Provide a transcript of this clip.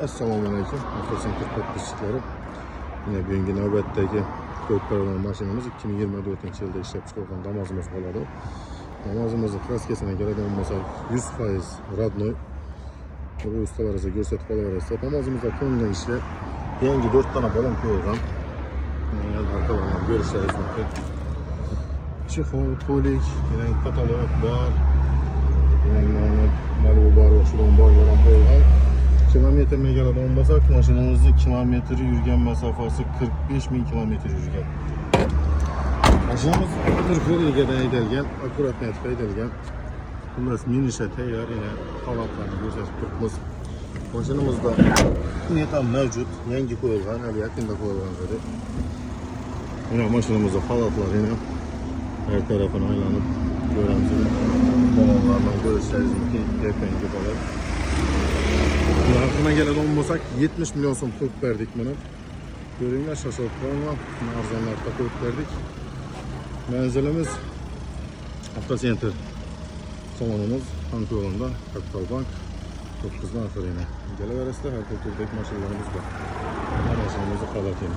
Assalomu alaykum. Avtocenter podpischiklari. Yine bugungi navbatdagi ko'p mashinamiz 2024 yilda ishlab chiqarilgan Damazimiz bo'ladi. Damazimizni kraskasiga keladigan bo'lsak 100% radnoy. Bu ustalarga ko'rsatib qolaverasiz. Damazimizda ko'ngil ishi yangi 4 tane balon qo'yilgan. Yine arkalardan görüşleriz mümkün. Çiğol, polik, yine katalog var. Yine malumu var, şuradan var, yalan koyulgan. Kilometrine göre olmasak maşinamızda kilometre yürüyen mesafesi 45.000 kilometre yürüyen. Maşinamız Türkiye'ye gelgen, akurat netfeye gelgen. Bunlar minişe teyar yine halatlarını gösterip tutmaz. Maşinamızda metal mevcut, yengi koyulgan, yakında koyulgan dedi. Yine maşinamızda halatlar yine her tarafına aylanıp göremizin balonlarla görüşleriz ki yepengi balon. Aklına gelen olmasak 70 milyon son kök verdik bunu. Görünler şaşırtlarına arzanlarda kök verdik. Menzilimiz Avtocenter salonumuz Anka yolunda Kapital Bank 9'dan aşağı yine. Gelevereste her kültürdeki maşinlerimiz var. Maşinimizi kalatayım.